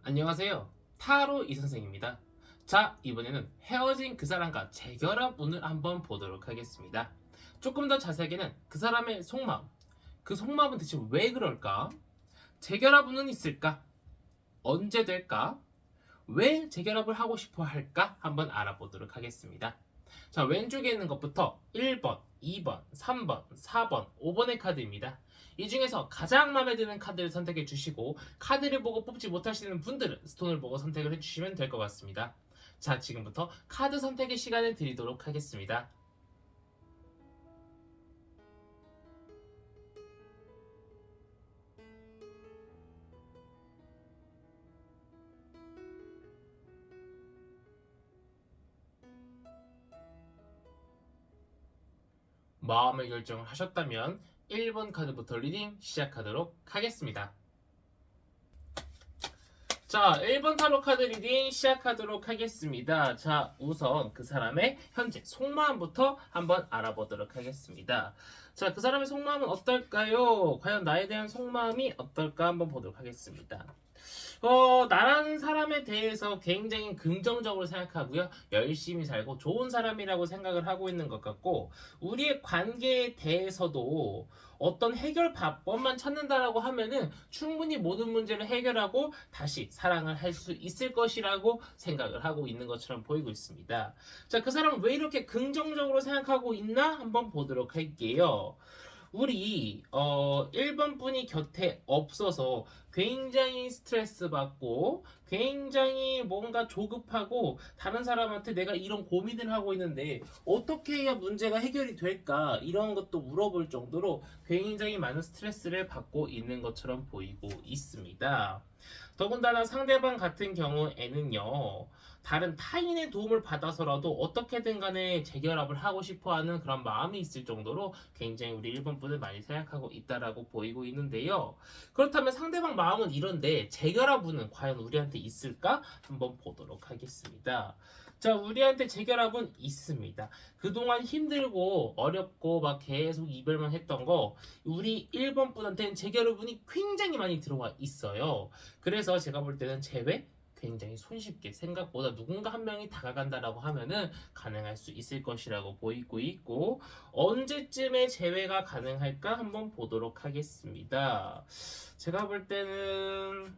안녕하세요. 타로 이선생입니다. 자, 이번에는 헤어진 그 사람과 재결합 운을 한번 보도록 하겠습니다. 조금 더 자세하게는 그 사람의 속마음, 그 속마음은 대체 왜 그럴까? 재결합 운은 있을까? 언제 될까? 왜 재결합을 하고 싶어 할까? 한번 알아보도록 하겠습니다. 자, 왼쪽에 있는 것부터 1번, 2번, 3번, 4번, 5번의 카드입니다. 이 중에서 가장 마음에 드는 카드를 선택해 주시고 카드를 보고 뽑지 못하시는 분들은 스톤을 보고 선택을 해주시면 될 것 같습니다. 자, 지금부터 카드 선택의 시간을 드리도록 하겠습니다. 마음의 결정을 하셨다면 1번 카드부터 리딩 시작하도록 하겠습니다. 자, 1번 타로 카드 리딩 시작하도록 하겠습니다. 자, 우선 그 사람의 현재 속마음부터 한번 알아보도록 하겠습니다. 자, 그 사람의 속마음은 어떨까요? 과연 나에 대한 속마음이 어떨까 한번 보도록 하겠습니다. 나라는 사람에 대해서 굉장히 긍정적으로 생각하고요. 열심히 살고 좋은 사람이라고 생각을 하고 있는 것 같고, 우리의 관계에 대해서도 어떤 해결 방법만 찾는다라고 하면은 충분히 모든 문제를 해결하고 다시 사랑을 할 수 있을 것이라고 생각을 하고 있는 것처럼 보이고 있습니다. 자, 그 사람은 왜 이렇게 긍정적으로 생각하고 있나 한번 보도록 할게요. 우리 1번 분이 곁에 없어서 굉장히 스트레스 받고 굉장히 뭔가 조급하고 다른 사람한테 내가 이런 고민을 하고 있는데 어떻게 해야 문제가 해결이 될까 이런 것도 물어볼 정도로 굉장히 많은 스트레스를 받고 있는 것처럼 보이고 있습니다. 더군다나 상대방 같은 경우에는요, 다른 타인의 도움을 받아서라도 어떻게든 간에 재결합을 하고 싶어 하는 그런 마음이 있을 정도로 굉장히 우리 1번 분을 많이 생각하고 있다라고 보이고 있는데요. 그렇다면 상대방 마음은 이런데 재결합 운은 과연 우리한테 있을까? 한번 보도록 하겠습니다. 자, 우리한테 재결합은 있습니다. 그동안 힘들고 어렵고 막 계속 이별만 했던 거 우리 1번 분한테는 재결합 운이 굉장히 많이 들어와 있어요. 그래서 제가 볼 때는 재회 굉장히 손쉽게 생각보다 누군가 한 명이 다가간다라고 하면은 가능할 수 있을 것이라고 보이고 있고, 언제쯤에 재회가 가능할까 한번 보도록 하겠습니다. 제가 볼 때는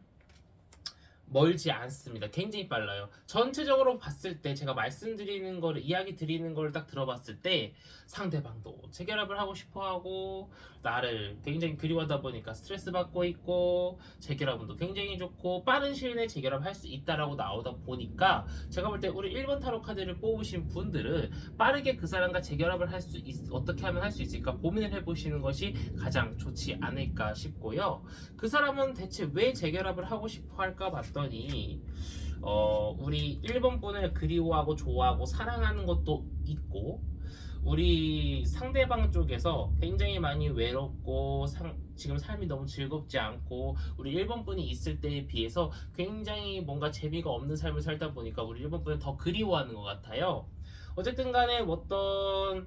멀지 않습니다. 굉장히 빨라요. 전체적으로 봤을 때 제가 말씀드리는 거를 이야기 드리는 걸 딱 들어봤을 때 상대방도 재결합을 하고 싶어하고 나를 굉장히 그리워하다 보니까 스트레스 받고 있고 재결합운도 굉장히 좋고 빠른 시일 내에 재결합할 수 있다라고 나오다 보니까 제가 볼 때 우리 1번 타로 카드를 뽑으신 분들은 빠르게 그 사람과 재결합을 할 수 어떻게 하면 할 수 있을까 고민을 해보시는 것이 가장 좋지 않을까 싶고요. 그 사람은 대체 왜 재결합을 하고 싶어 할까 봤더니 우리 1번 분을 그리워하고 좋아하고 사랑하는 것도 있고 우리 상대방 쪽에서 굉장히 많이 외롭고 지금 삶이 너무 즐겁지 않고 우리 1번 분이 있을 때에 비해서 굉장히 뭔가 재미가 없는 삶을 살다 보니까 우리 1번 분을 더 그리워하는 것 같아요. 어쨌든 간에 어떤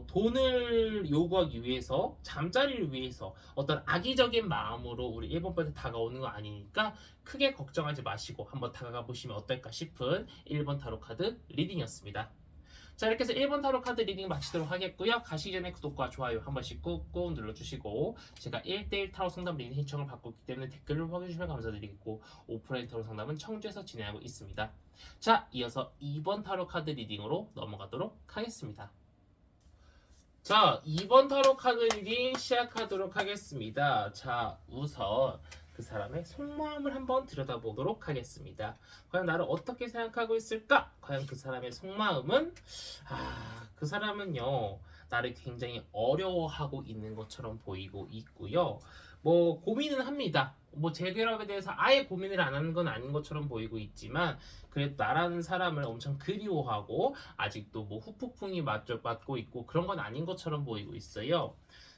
돈을 요구하기 위해서 잠자리를 위해서 어떤 악의적인 마음으로 우리 1번한테 다가오는 거 아니니까 크게 걱정하지 마시고 한번 다가가 보시면 어떨까 싶은 1번 타로 카드 리딩이었습니다. 자, 이렇게 해서 1번 타로 카드 리딩 마치도록 하겠고요. 가시기 전에 구독과 좋아요 한 번씩 꾹꾹 눌러주시고 제가 1대1 타로 상담 리딩 신청을 받고 있기 때문에 댓글을 확인해주시면 감사드리겠고 오프라인 타로 상담은 청주에서 진행하고 있습니다. 자, 이어서 2번 타로 카드 리딩으로 넘어가도록 하겠습니다. 자, 2번 타로 카드 리딩 시작하도록 하겠습니다. 자, 우선 그 사람의 속마음을 한번 들여다보도록 하겠습니다. 과연 나를 어떻게 생각하고 있을까? 과연 그 사람의 속마음은 그 사람은요 나를 굉장히 어려워하고 있는 것처럼 보이고 있고요. 뭐 고민은 합니다. 뭐 재결합에 대해서 아예 고민을 안 하는 건 아닌 것처럼 보이고 있지만 그래도 나라는 사람을 엄청 그리워하고 아직도 뭐 후폭풍이 맞고 있고 그런 건 아닌 것처럼 보이고 있어요.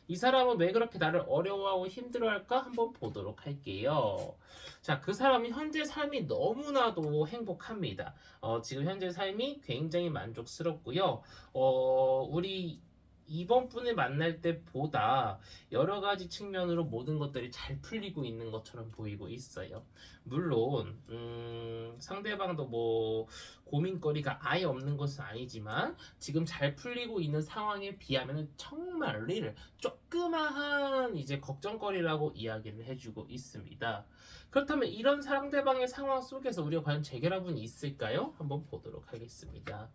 이 사람은 왜 그렇게 나를 어려워하고 힘들어할까 한번 보도록 할게요. 자, 그 사람이 현재 삶이 너무나도 행복합니다. 지금 현재 삶이 굉장히 만족스럽고요. 우리 이번 분을 만날 때보다 여러 가지 측면으로 모든 것들이 잘 풀리고 있는 것처럼 보이고 있어요. 물론 상대방도 뭐 고민거리가 아예 없는 것은 아니지만 지금 잘 풀리고 있는 상황에 비하면 정말 조그마한 이제 걱정거리라고 이야기를 해주고 있습니다. 그렇다면 이런 상대방의 상황 속에서 우리가 과연 재결합운이 있을까요? 한번 보도록 하겠습니다.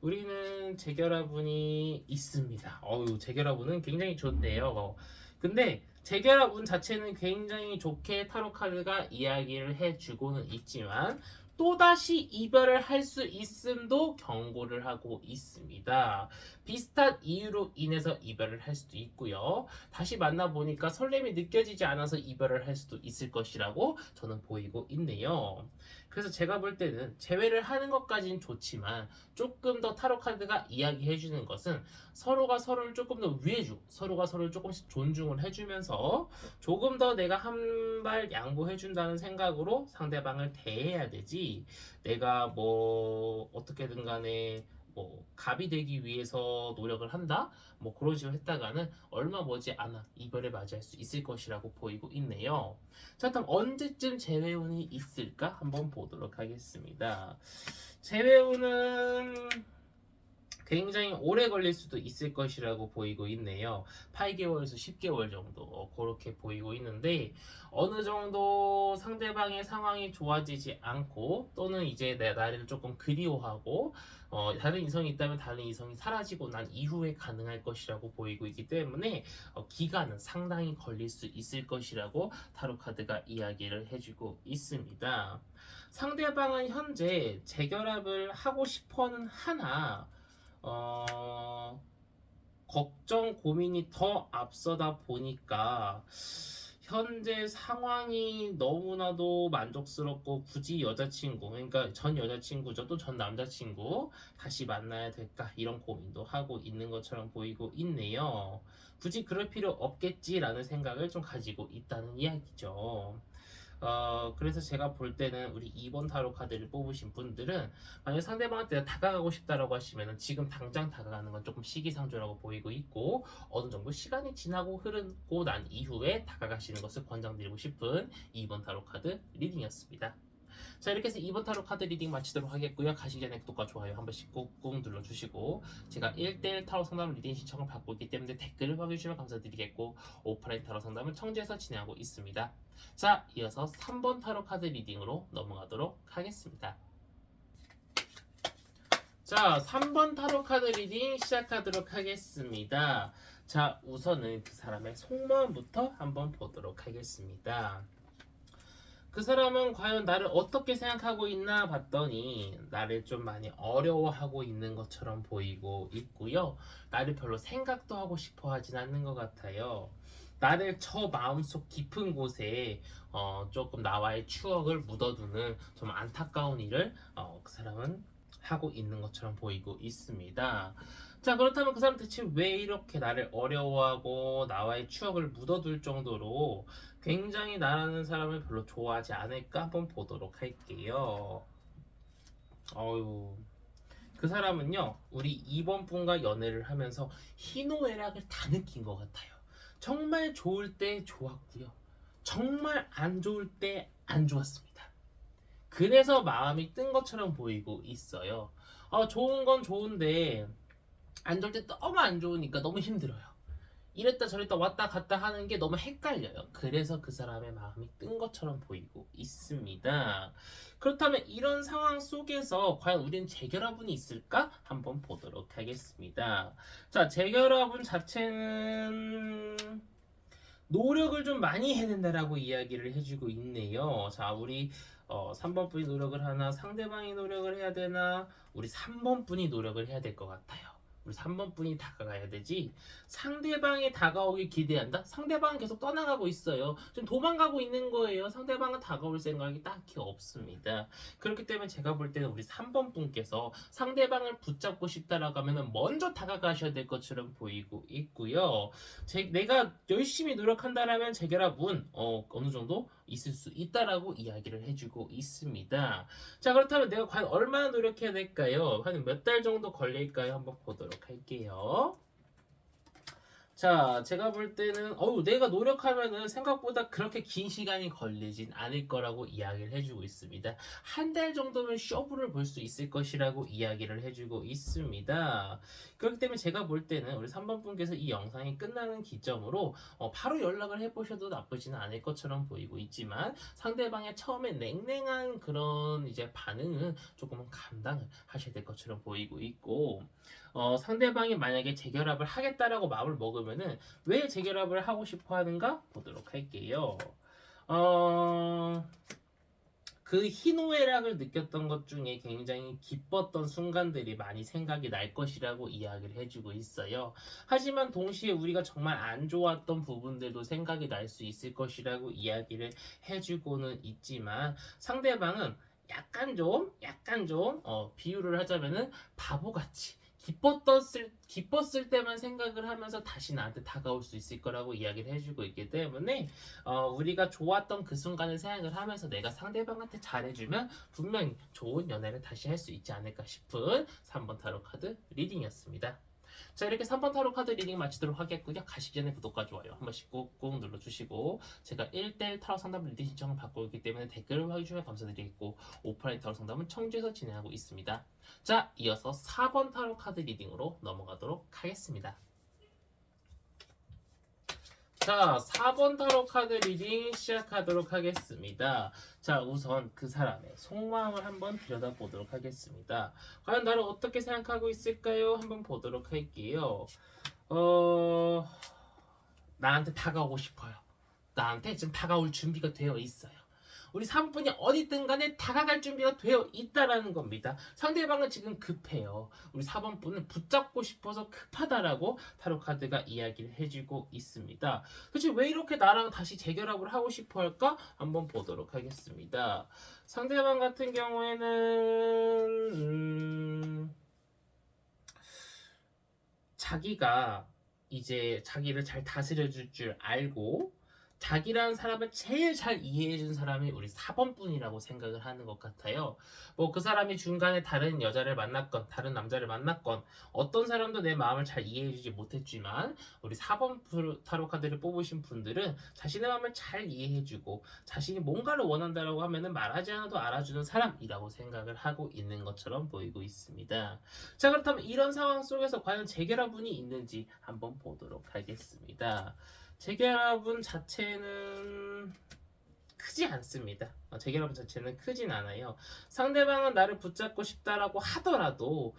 우리는 재결합운이 있습니다. 재결합운은 굉장히 좋네요. 근데 재결합운 자체는 굉장히 좋게 타로 카드가 이야기를 해주고는 있지만 또다시 이별을 할 수 있음도 경고를 하고 있습니다. 비슷한 이유로 인해서 이별을 할 수도 있고요. 다시 만나보니까 설렘이 느껴지지 않아서 이별을 할 수도 있을 것이라고 저는 보이고 있네요. 그래서 제가 볼 때는 재회를 하는 것까지는 좋지만 조금 더 타로 카드가 이야기해주는 것은 서로가 서로를 조금 더 위해주고 서로가 서로를 조금씩 존중을 해주면서 조금 더 내가 한 발 양보해준다는 생각으로 상대방을 대해야 되지, 내가 뭐 어떻게든 간에 뭐 갑이 되기 위해서 노력을 한다? 뭐 그런 식으로 했다가는 얼마 머지 않아 이별을 맞이할 수 있을 것이라고 보이고 있네요. 자, 그럼 언제쯤 재회운이 있을까? 한번 보도록 하겠습니다. 재회운은 굉장히 오래 걸릴 수도 있을 것이라고 보이고 있네요. 8개월에서 10개월 정도 그렇게 보이고 있는데, 어느 정도 상대방의 상황이 좋아지지 않고 또는 이제 나를 조금 그리워하고 다른 이성이 있다면 다른 이성이 사라지고 난 이후에 가능할 것이라고 보이고 있기 때문에 기간은 상당히 걸릴 수 있을 것이라고 타로 카드가 이야기를 해주고 있습니다. 상대방은 현재 재결합을 하고 싶어는 하나 걱정 고민이 더 앞서다 보니까 현재 상황이 너무나도 만족스럽고 굳이 여자친구, 그러니까 전 여자친구죠, 또 전 남자친구 다시 만나야 될까 이런 고민도 하고 있는 것처럼 보이고 있네요. 굳이 그럴 필요 없겠지라는 생각을 좀 가지고 있다는 이야기죠. 그래서 제가 볼 때는 우리 2번 타로 카드를 뽑으신 분들은 만약 상대방한테 다가가고 싶다라고 하시면 지금 당장 다가가는 건 조금 시기상조라고 보이고 있고, 어느 정도 시간이 지나고 흐르고 난 이후에 다가가시는 것을 권장드리고 싶은 2번 타로 카드 리딩이었습니다. 자, 이렇게 해서 2번 타로 카드 리딩 마치도록 하겠고요. 가시기 전에 구독과 좋아요 한 번씩 꾹꾹 눌러주시고, 제가 1대1 타로 상담 리딩 신청을 받고 있기 때문에 댓글을 박여주시면 감사드리겠고, 오프라인 타로 상담은 청주에서 진행하고 있습니다. 자, 이어서 3번 타로 카드 리딩으로 넘어가도록 하겠습니다. 자, 3번 타로 카드 리딩 시작하도록 하겠습니다. 자, 우선은 그 사람의 속마음부터 한번 보도록 하겠습니다. 그 사람은 과연 나를 어떻게 생각하고 있나 봤더니 나를 좀 많이 어려워하고 있는 것처럼 보이고 있고요. 나를 별로 생각도 하고 싶어 하진 않는 것 같아요. 나를 저 마음속 깊은 곳에 조금 나와의 추억을 묻어두는 좀 안타까운 일을 그 사람은 하고 있는 것처럼 보이고 있습니다. 자, 그렇다면 그 사람 대체 왜 이렇게 나를 어려워하고 나와의 추억을 묻어둘 정도로 굉장히 나라는 사람을 별로 좋아하지 않을까 한번 보도록 할게요. 그 사람은요, 우리 2번 분과 연애를 하면서 희노애락을 다 느낀 것 같아요. 정말 좋을 때 좋았고요, 정말 안 좋을 때 안 좋았습니다. 그래서 마음이 뜬 것처럼 보이고 있어요. 좋은 건 좋은데 안 좋을 때 너무 안 좋으니까 너무 힘들어요. 이랬다 저랬다 왔다 갔다 하는 게 너무 헷갈려요. 그래서 그 사람의 마음이 뜬 것처럼 보이고 있습니다. 그렇다면 이런 상황 속에서 과연 우리는 재결합운이 있을까? 한번 보도록 하겠습니다. 자, 재결합운 자체는 노력을 좀 많이 해야 된다라고 이야기를 해주고 있네요. 자, 우리 3번 분이 노력을 하나, 상대방이 노력을 해야 되나, 우리 3번 분이 노력을 해야 될 것 같아요. 우리 3번 분이 다가가야 되지, 상대방이 다가오길 기대한다? 상대방은 계속 떠나가고 있어요. 좀 도망가고 있는 거예요. 상대방은 다가올 생각이 딱히 없습니다. 그렇기 때문에 제가 볼 때는 우리 3번 분께서 상대방을 붙잡고 싶다라고 하면 먼저 다가가셔야 될 것처럼 보이고 있고요. 내가 열심히 노력한다라면 재결합은 어느 정도 있을 수 있다라고 이야기를 해주고 있습니다. 자, 그렇다면 내가 과연 얼마나 노력해야 될까요? 한 몇 달 정도 걸릴까요? 한번 보도록 할게요. 자, 제가 볼 때는 내가 노력하면은 생각보다 그렇게 긴 시간이 걸리진 않을 거라고 이야기를 해주고 있습니다. 한 달 정도면 쇼부를 볼 수 있을 것이라고 이야기를 해주고 있습니다. 그렇기 때문에 제가 볼 때는 우리 3번 분께서 이 영상이 끝나는 기점으로 바로 연락을 해보셔도 나쁘지는 않을 것처럼 보이고 있지만 상대방의 처음에 냉랭한 그런 이제 반응은 조금은 감당을 하셔야 될 것처럼 보이고 있고 상대방이 만약에 재결합을 하겠다라고 마음을 먹으면은 왜 재결합을 하고 싶어 하는가 보도록 할게요. 그 희노애락을 느꼈던 것 중에 굉장히 기뻤던 순간들이 많이 생각이 날 것이라고 이야기를 해주고 있어요. 하지만 동시에 우리가 정말 안 좋았던 부분들도 생각이 날 수 있을 것이라고 이야기를 해주고는 있지만 상대방은 약간 좀 비유를 하자면은 바보같이 기뻤을 때만 생각을 하면서 다시 나한테 다가올 수 있을 거라고 이야기를 해주고 있기 때문에 우리가 좋았던 그 순간을 생각을 하면서 내가 상대방한테 잘해주면 분명히 좋은 연애를 다시 할 수 있지 않을까 싶은 3번 타로 카드 리딩이었습니다. 자, 이렇게 3번 타로 카드 리딩 마치도록 하겠고요. 가시기 전에 구독과 좋아요 한 번씩 꾹꾹 눌러주시고 제가 1대1 타로 상담 리딩 신청을 받고 있기 때문에 댓글을 확인해주시면 감사드리겠고 오프라인 타로 상담은 청주에서 진행하고 있습니다. 자, 이어서 4번 타로 카드 리딩으로 넘어가도록 하겠습니다. 자, 4번 타로 카드 리딩 시작하도록 하겠습니다. 자, 우선 그 사람의 속마음을 한번 들여다보도록 하겠습니다. 과연 나를 어떻게 생각하고 있을까요? 한번 보도록 할게요. 나한테 다가오고 싶어요. 나한테 지금 다가올 준비가 되어 있어요. 우리 사모분이 어디든 간에 다가갈 준비가 되어 있다라는 겁니다. 상대방은 지금 급해요. 우리 4번 분은 붙잡고 싶어서 급하다라고 타로 카드가 이야기를 해주고 있습니다. 도대체 왜 이렇게 나랑 다시 재결합을 하고 싶어 할까? 한번 보도록 하겠습니다. 상대방 같은 경우에는 자기가 이제 자기를 잘 다스려줄 줄 알고 자기라는 사람을 제일 잘 이해해준 사람이 우리 4번 분이라고 생각을 하는 것 같아요. 뭐 그 사람이 중간에 다른 여자를 만났건 다른 남자를 만났건 어떤 사람도 내 마음을 잘 이해해주지 못했지만 우리 4번 타로 카드를 뽑으신 분들은 자신의 마음을 잘 이해해주고 자신이 뭔가를 원한다라고 하면은 말하지 않아도 알아주는 사람이라고 생각을 하고 있는 것처럼 보이고 있습니다. 자, 그렇다면 이런 상황 속에서 과연 재결합운이 있는지 한번 보도록 하겠습니다. 재결합운 자체는 크지 않습니다. 재결합운 자체는 크진 않아요. 상대방은 나를 붙잡고 싶다라고 하더라도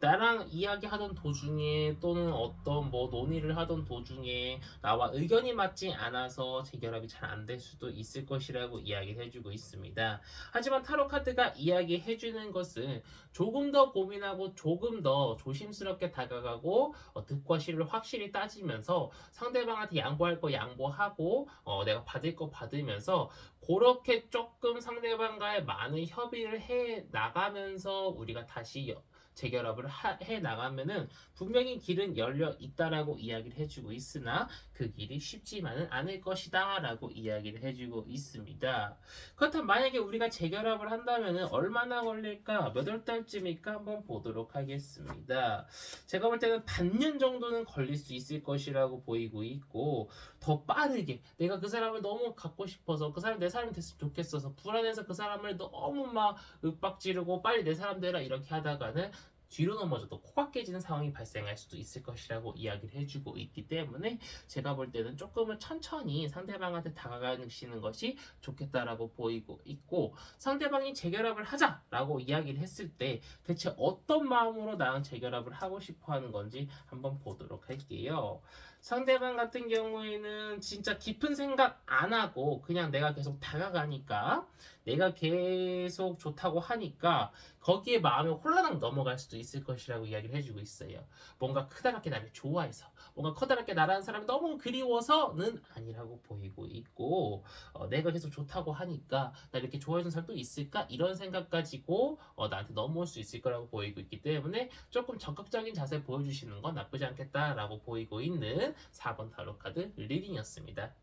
나랑 이야기하던 도중에 또는 어떤 뭐 논의를 하던 도중에 나와 의견이 맞지 않아서 재결합이 잘 안 될 수도 있을 것이라고 이야기를 해주고 있습니다. 하지만 타로 카드가 이야기해주는 것은 조금 더 고민하고 조금 더 조심스럽게 다가가고 득과 실을 확실히 따지면서 상대방한테 양보할 거 양보하고 내가 받을 거 받으면서 그렇게 조금 상대방과의 많은 협의를 해 나가면서 우리가 다시 재결합을 해 나가면은 분명히 길은 열려 있다라고 이야기를 해주고 있으나 그 길이 쉽지만은 않을 것이다라고 이야기를 해주고 있습니다. 그렇다면 만약에 우리가 재결합을 한다면은 얼마나 걸릴까? 몇 월 달쯤일까? 한번 보도록 하겠습니다. 제가 볼 때는 반년 정도는 걸릴 수 있을 것이라고 보이고 있고 더 빠르게 내가 그 사람을 너무 갖고 싶어서 그 사람 내 사람이 됐으면 좋겠어서 불안해서 그 사람을 너무 막 윽박지르고 빨리 내 사람 되라 이렇게 하다가는 뒤로 넘어져도 코가 깨지는 상황이 발생할 수도 있을 것이라고 이야기를 해주고 있기 때문에 제가 볼 때는 조금은 천천히 상대방한테 다가가시는 것이 좋겠다라고 보이고 있고 상대방이 재결합을 하자라고 이야기를 했을 때 대체 어떤 마음으로 나랑 재결합을 하고 싶어 하는 건지 한번 보도록 할게요. 상대방 같은 경우에는 진짜 깊은 생각 안 하고 그냥 내가 계속 다가가니까 내가 계속 좋다고 하니까 거기에 마음이 홀라당 넘어갈 수도 있을 것이라고 이야기를 해주고 있어요. 뭔가 크다랗게 나를 좋아해서 뭔가 커다랗게 나라는 사람이 너무 그리워서는 아니라고 보이고 있고 내가 계속 좋다고 하니까 나 이렇게 좋아해주는 사람 또 있을까? 이런 생각 가지고 나한테 넘어올 수 있을 거라고 보이고 있기 때문에 조금 적극적인 자세 보여주시는 건 나쁘지 않겠다라고 보이고 있는 4번 타로 카드 리딩이었습니다.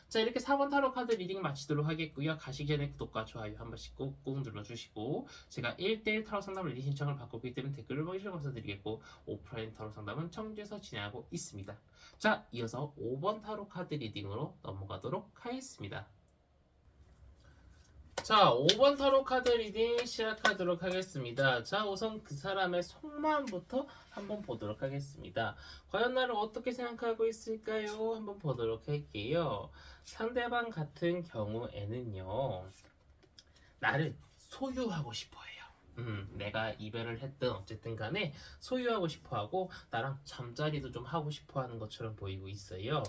자, 이렇게 4번 타로 카드 리딩 마치도록 하겠고요. 가시기 전에 구독과 좋아요 한 번씩 꾹꾹 눌러주시고, 제가 1대1 타로 상담 리딩 신청을 받고 있기 때문에 댓글을 보시면 감사드리겠고, 오프라인 타로 상담은 청주에서 진행하고 있습니다. 자, 이어서 5번 타로 카드 리딩으로 넘어가도록 하겠습니다. 자, 5번 타로 카드 리딩 시작하도록 하겠습니다. 자, 우선 그 사람의 속마음부터 한번 보도록 하겠습니다. 과연 나를 어떻게 생각하고 있을까요? 한번 보도록 할게요. 상대방 같은 경우에는요, 나를 소유하고 싶어 해요. 내가 이별을 했든 어쨌든 간에 소유하고 싶어 하고, 나랑 잠자리도 좀 하고 싶어 하는 것처럼 보이고 있어요.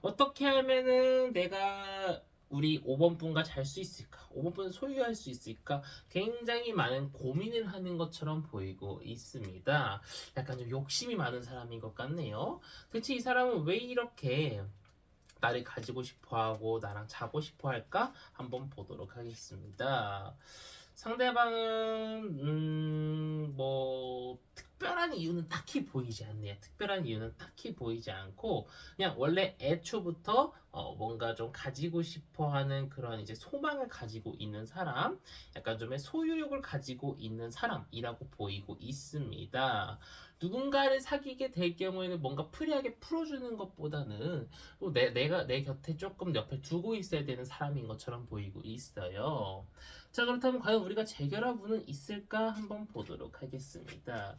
어떻게 하면은 내가 우리 5번 분과 잘 수 있을까? 5번 분을 소유할 수 있을까? 굉장히 많은 고민을 하는 것처럼 보이고 있습니다. 약간 좀 욕심이 많은 사람인 것 같네요. 대체 이 사람은 왜 이렇게 나를 가지고 싶어 하고 나랑 자고 싶어 할까? 한번 보도록 하겠습니다. 상대방은 뭐 특별한 이유는 딱히 보이지 않네요. 특별한 이유는 딱히 보이지 않고, 그냥 원래 애초부터 뭔가 좀 가지고 싶어하는 그런 이제 소망을 가지고 있는 사람, 약간 좀의 소유욕을 가지고 있는 사람이라고 보이고 있습니다. 누군가를 사귀게 될 경우에는 뭔가 프리하게 풀어주는 것보다는 또 내가 내 곁에 조금 옆에 두고 있어야 되는 사람인 것처럼 보이고 있어요. 자, 그렇다면 과연 우리가 재결합운은 있을까 한번 보도록 하겠습니다.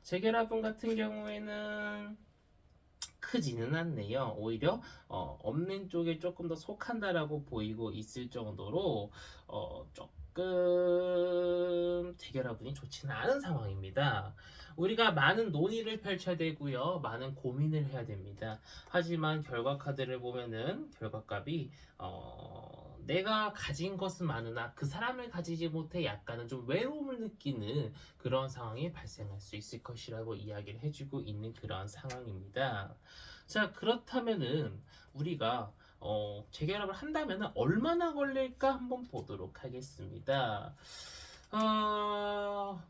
재결합운 같은 경우에는 크지는 않네요. 오히려 없는 쪽에 조금 더 속한다라고 보이고 있을 정도로 조금 재결합운이 좋지는 않은 상황입니다. 우리가 많은 논의를 펼쳐야 되고요. 많은 고민을 해야 됩니다. 하지만 결과 카드를 보면은 결과값이 내가 가진 것은 많으나 그 사람을 가지지 못해 약간은 좀 외로움을 느끼는 그런 상황이 발생할 수 있을 것이라고 이야기를 해주고 있는 그런 상황입니다. 자, 그렇다면은 우리가 재결합을 한다면은 얼마나 걸릴까 한번 보도록 하겠습니다.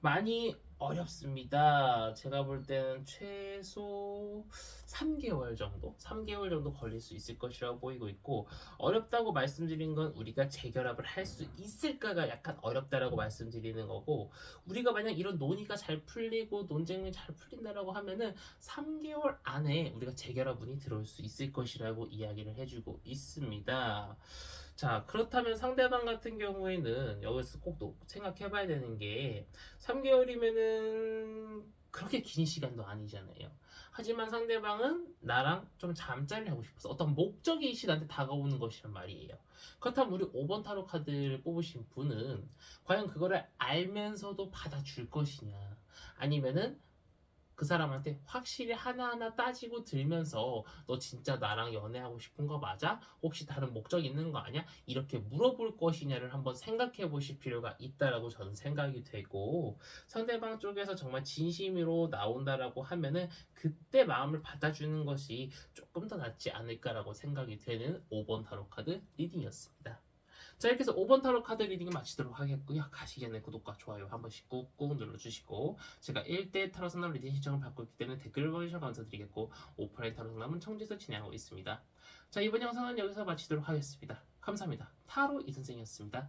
많이 어렵습니다. 제가 볼 때는 최소 3개월 정도? 3개월 정도 걸릴 수 있을 것이라고 보이고 있고, 어렵다고 말씀드린 건 우리가 재결합을 할 수 있을까가 약간 어렵다라고 말씀드리는 거고, 우리가 만약 이런 논의가 잘 풀리고 논쟁이 잘 풀린다라고 하면은 3개월 안에 우리가 재결합운이 들어올 수 있을 것이라고 이야기를 해주고 있습니다. 자, 그렇다면 상대방 같은 경우에는 여기서 꼭 생각해 봐야 되는 게, 3개월이면은 그렇게 긴 시간도 아니잖아요. 하지만 상대방은 나랑 좀 잠자리를 하고 싶어서 어떤 목적이 있이 나한테 다가오는 것이란 말이에요. 그렇다면 우리 5번 타로 카드를 뽑으신 분은 과연 그거를 알면서도 받아줄 것이냐, 아니면은 그 사람한테 확실히 하나하나 따지고 들면서 너 진짜 나랑 연애하고 싶은 거 맞아? 혹시 다른 목적 있는 거 아니야? 이렇게 물어볼 것이냐를 한번 생각해 보실 필요가 있다라고 저는 생각이 되고, 상대방 쪽에서 정말 진심으로 나온다라고 하면은 그때 마음을 받아주는 것이 조금 더 낫지 않을까라고 생각이 되는 5번 타로 카드 리딩이었습니다. 자, 이렇게 해서 5번 타로 카드 리딩을 마치도록 하겠고요. 가시기 전에 구독과 좋아요 한 번씩 꾹꾹 눌러주시고, 제가 1대 타로 상담 리딩 신청을 받고 있기 때문에 댓글을 보내주셔서 감사드리겠고, 오프라인 타로 상담은 청주에서 진행하고 있습니다. 자, 이번 영상은 여기서 마치도록 하겠습니다. 감사합니다. 타로 이선생이었습니다.